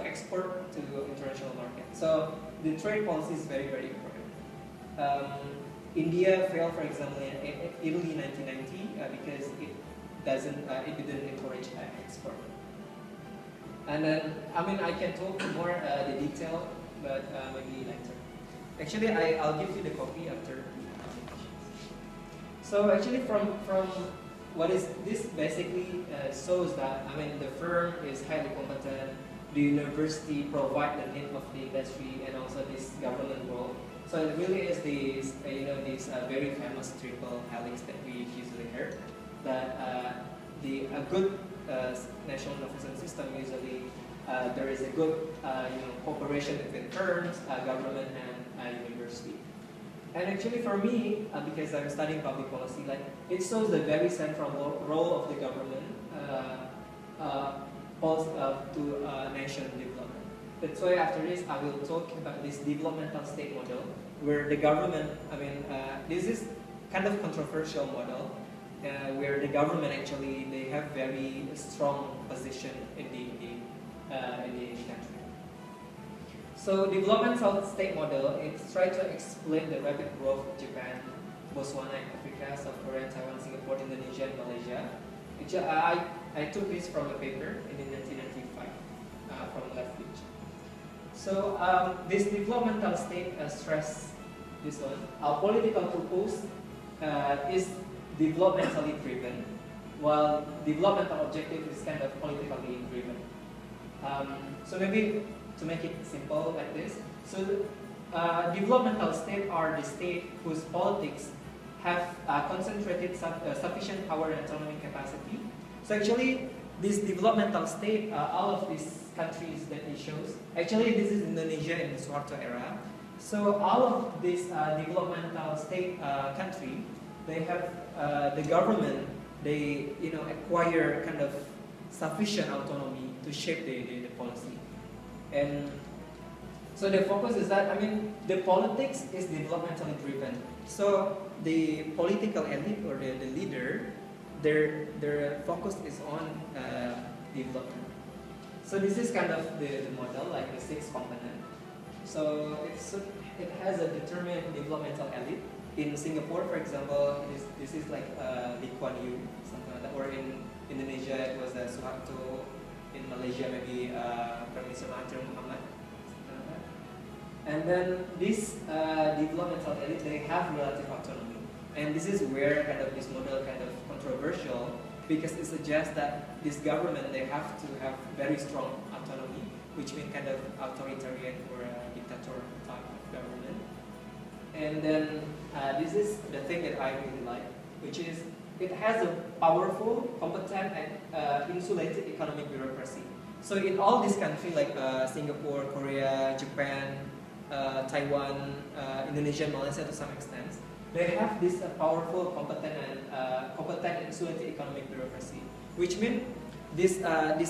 to export to international market. So the trade policy is very, very important. India failed, for example, in early 1990 because it didn't encourage export. And then, I mean, I can talk more the detail, but maybe later. Actually, I'll give you the copy after the presentation. So actually, from what is this basically shows that, I mean, the firm is highly competent. The university provide the need of the industry and also this government role. So it really is this, this very famous triple helix that we usually heard. That a good national innovation system usually there is a good cooperation between firms, government, and university. And actually, for me, because I'm studying public policy, like it shows the very central role of the government to nation development. That's why after this, I will talk about this developmental state model, where the government, this is kind of controversial model, where the government actually they have very strong position in the country. So developmental state model, it's try to explain the rapid growth of Japan, Botswana in Africa, South Korea, Taiwan, Singapore, Indonesia, and Malaysia. I took this from a paper in 1995 from left page. So this developmental state stress this one. Our political purpose is developmentally driven, while developmental objective is kind of politically driven. So maybe to make it simple like this, so developmental state are the state whose politics have concentrated sufficient power and autonomy capacity. So actually, this developmental state, all of these countries that it shows, actually this is Indonesia in the Suharto era. So all of this developmental state country, they have the government, they acquire kind of sufficient autonomy to shape the policy. And so the focus is that, the politics is developmentally driven. So the political elite or the leader, their focus is on development. So this is kind of the model, like the 6 component. So it has a determined developmental elite. In Singapore, for example, this is like Lee Kuan Yew, something like that. Or in Indonesia, it was Suharto. In Malaysia, maybe Prime Minister Mahathir Mohamad, something like that. And then this developmental elite, they have relative autonomy. And this is where kind of this model kind of controversial, because it suggests that this government, they have to have very strong autonomy, which means kind of authoritarian or dictatorial type of government. And then this is the thing that I really like, which is it has a powerful, competent, and insulated economic bureaucracy. So in all these countries like Singapore, Korea, Japan, Taiwan, Indonesia, Malaysia to some extent, they have this powerful, competent, and insulated economic bureaucracy, which means this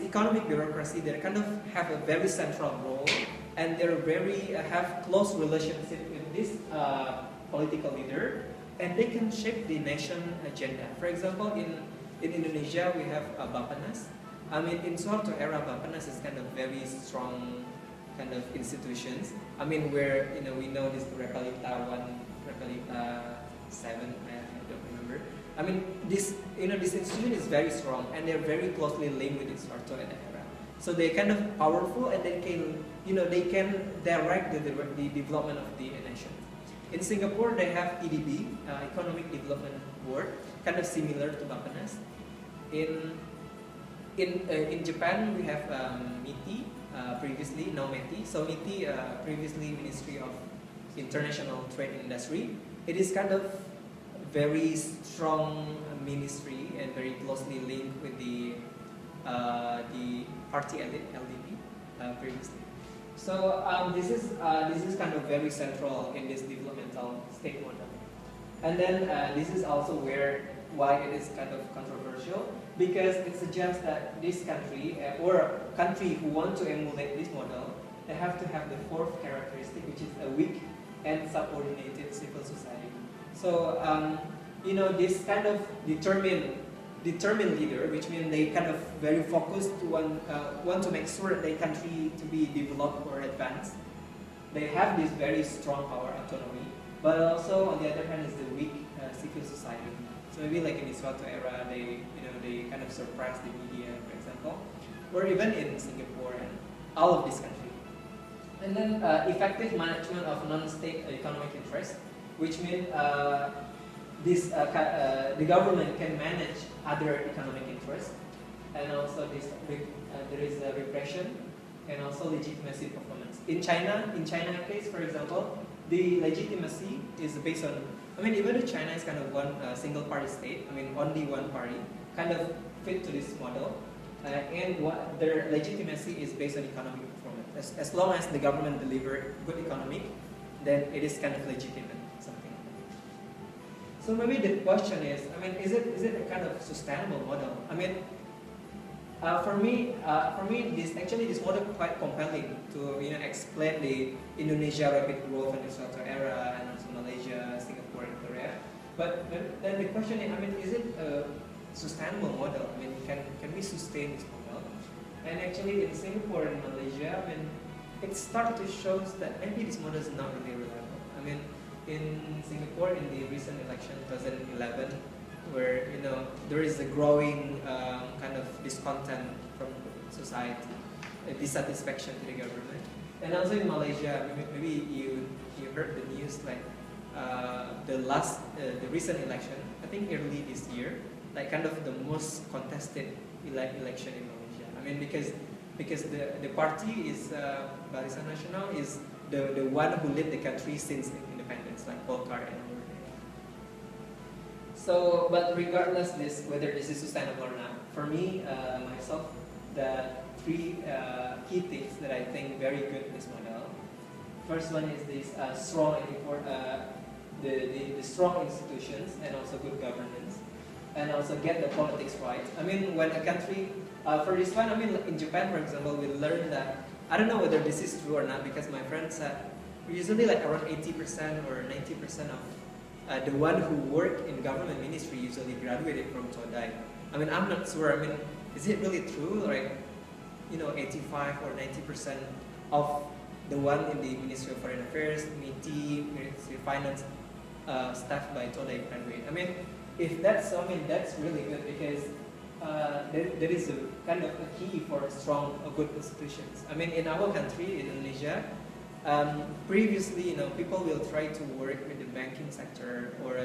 economic bureaucracy, they kind of have a very central role, and they're very have close relationship with this political leader, and they can shape the nation agenda. For example, in Indonesia we have Bappenas. In Suharto era, Bappenas is kind of very strong kind of institutions. Where we know this Repalita 1, Repalita 7, I don't remember. This institution is very strong, and they're very closely linked with Suharto era. So they're kind of powerful, and they can direct the development of the nation. In Singapore, they have EDB, Economic Development Board, kind of similar to Bappenas. In Japan, we have MITI, previously, now METI. So MITI, previously Ministry of International Trade and Industry. It is kind of very strong ministry and very closely linked with the party elite, LDP, previously. So this is kind of very central in this developmental state model. And then this is also why it is kind of controversial, because it suggests that this country or country who want to emulate this model, they have to have the 4th characteristic, which is a weak and subordinated civil society. So this kind of determine determined leader, which means they kind of very focused to want to make sure their country to be developed or advanced. They have this very strong power autonomy, but also on the other hand is the weak civil society. So maybe like in the suatu era, they kind of suppress the media, for example, or even in Singapore and all of this country. And then effective management of non-state economic interest, which means the government can manage other economic interests, and also there is a repression and also legitimacy performance. In China case, for example, the legitimacy is based on, even though China is kind of one single party state, only one party, kind of fit to this model, and what their legitimacy is based on economic performance. As long as the government deliver good economic, then it is kind of legitimate, something like that. So maybe the question is, is it a kind of sustainable model? For me, this model quite compelling to explain the Indonesia rapid growth in the Strata era and also Malaysia, Singapore, and Korea. But then the question is it a sustainable model? Can we sustain this model? And actually, in Singapore and Malaysia, it starts to show that maybe this model is not really reliable. In Singapore, in the recent election, 2011. Where there is a growing kind of discontent from society, a dissatisfaction to the government, and also in Malaysia, maybe you heard the news like the recent election, I think early this year, like kind of the most contested election in Malaysia. Because the party is Barisan Nasional is the one who led the country since independence, like Golkar and all. So, but regardless whether this is sustainable or not, for me, myself, the three key things that I think very good in this model. First one is this strong the strong institutions and also good governance, and also get the politics right. When a country, for this one, in Japan, for example, we learned that, I don't know whether this is true or not, because my friend said usually like around 80% or 90% of the one who work in government ministry usually graduated from Todai. I'm not sure. Is it really true? Like, 85 or 90% of the one in the Ministry of Foreign Affairs, MITI, Ministry of Finance, staffed by Todai graduate. If that's so, that's really good, because there is a kind of a key for strong, good institutions. In our country, in Indonesia, previously, people will try to work with the banking sector, or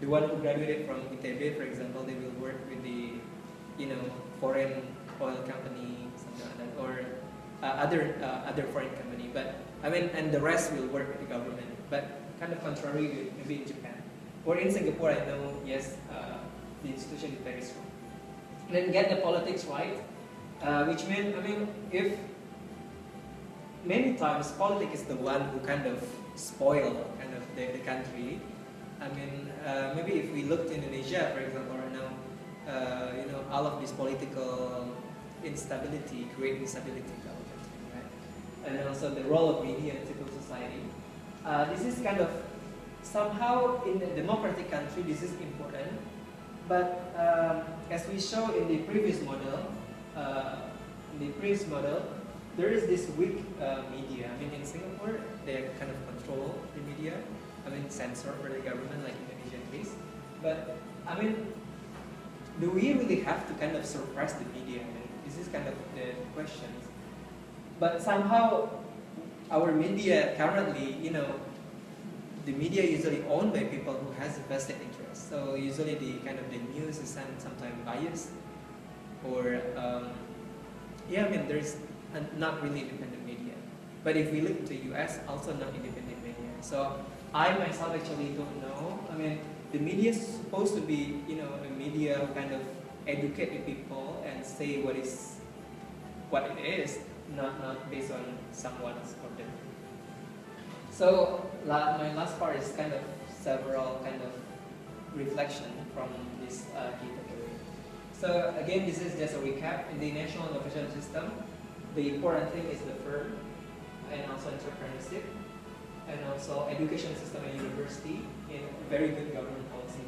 the one who graduated from ITB, for example, they will work with the, foreign oil company, something like that, or other foreign company. But and the rest will work with the government. But kind of contrary, maybe in Japan or in Singapore, I know, yes, the institution is very strong. And then get the politics right, which means, if many times politics is the one who kind of spoil kind of the country. Maybe if we look to Indonesia, for example, right now, all of this political instability create instability in our country, right? And also the role of media and civil society. This is kind of somehow in a democratic country this is important, but as we show in the previous model, there is this weak media. In Singapore, they kind of control the media. Censor for the government, like Indonesian case. But do we really have to kind of suppress the media? This is kind of the question. But somehow, our media currently, the media usually owned by people who has a vested interest. So usually the news is sometimes biased, or there's not really independent media. But if we look to US, also not independent media. So I myself actually don't know. The media is supposed to be, a media who kind of educate the people and say what it is, not based on someone's order. So my last part is kind of several kind of reflection from this key takeaway. So again, this is just a recap. In the national innovation system, the important thing is the firm, and also entrepreneurship, and also education system and university in very good government policy.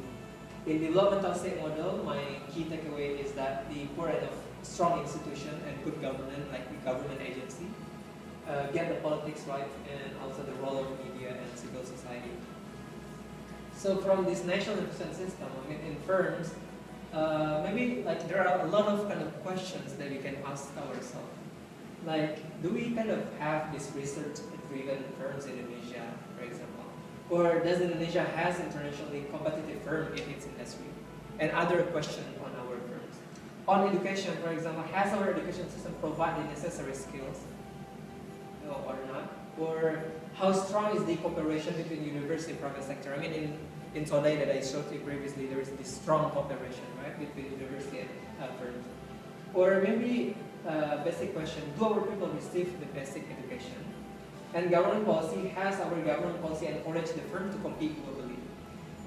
In developmental state model, my key takeaway is that the importance of strong institution and good governance, like the government agency, get the politics right, and also the role of media and civil society. So from this national education system, I mean, in firms, maybe like there are a lot of kind of questions that we can ask ourselves. Like, do we kind of have this research-driven firms in Indonesia, for example? Or does Indonesia has internationally competitive firm in its industry? And other question on our firms. On education, for example, has our education system provided necessary skills? No, or not? Or how strong is the cooperation between university and private sector? I mean, in Todai that I showed you previously, there is this strong cooperation, right, between university and firms. Or maybe basic question, do our people receive the basic education? And government policy, has our government policy encouraged the firm to compete globally?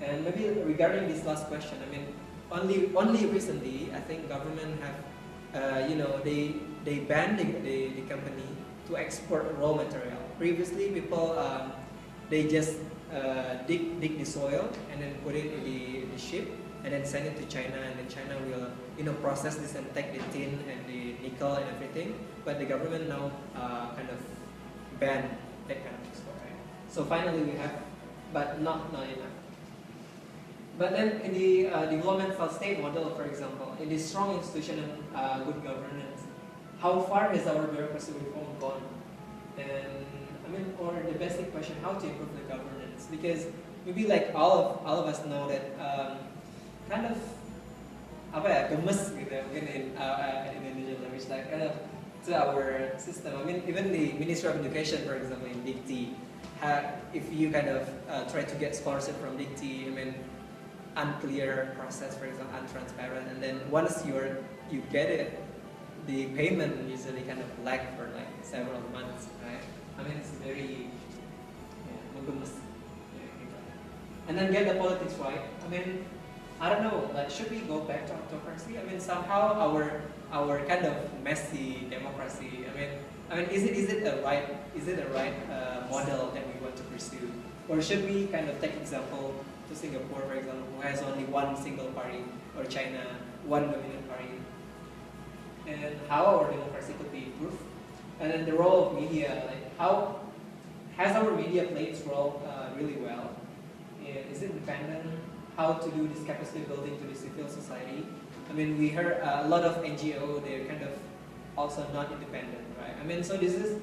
And maybe regarding this last question, I mean, only recently, I think government have, they banned the company to export raw material. Previously, people, they just dig the soil and then put it in the ship and then send it to China, and then China will process this and take the tin and the nickel and everything. But the government now kind of ban that kind of export. Right? So finally we have, but not enough. But then in the developmental state model, for example, in the strong institution and good governance, how far has our bureaucracy reform gone? And I mean, or the basic question, how to improve the governance? Because maybe like all of us know that kind of gemes gitu mungkin in Indonesian language, like kind of to our system. I mean, even the Ministry of Education, for example, in Dikti, if you kind of try to get scholarship from Dikti, I mean, unclear process, for example, untransparent, and then once you get it, the payment usually kind of lag for like several months, right? I mean, it's very menggemes. And then get the politics right. I mean, I don't know, like, should we go back to autocracy? I mean, somehow our kind of messy democracy. I mean, is it a right model that we want to pursue, or should we kind of take example to Singapore, for example, who has only one single party, or China, one dominant party, and how our democracy could be improved, and then the role of media, like how has our media played its role really well? Is it independent? How to do this capacity building to the civil society? I mean, we heard a lot of NGO, they're kind of also not independent, right? I mean, so this is,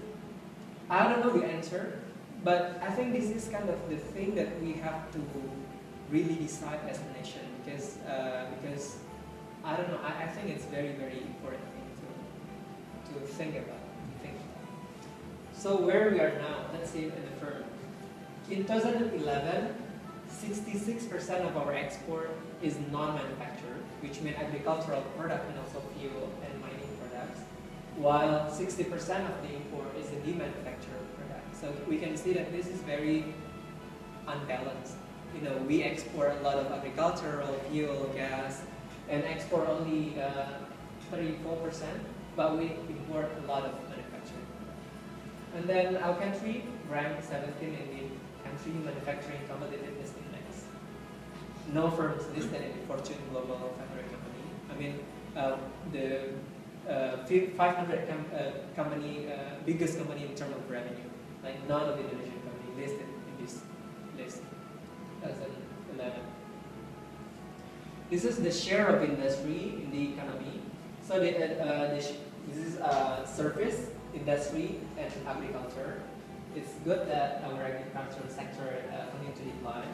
I don't know the answer, but I think this is kind of the thing that we have to really decide as a nation, because I don't know, I think it's very, very important thing to think about. So where we are now, let's see in the firm. In 2011, 66% of our export is non-manufactured, which means agricultural product and also fuel and mining products, while 60% of the import is the manufactured product. So we can see that this is very unbalanced. We export a lot of agricultural, fuel, gas, and export only 34%, but we import a lot of manufacturing. And then our country ranked 17 in the country manufacturing competitiveness index. No firms listed in the Fortune Global 500 company. I mean, the 500 company, biggest company in terms of revenue. Like none of the Indonesian company listed in this list. 2011. This is the share of industry in the economy. So this is service, industry, and agriculture. It's good that our agricultural sector continues to decline.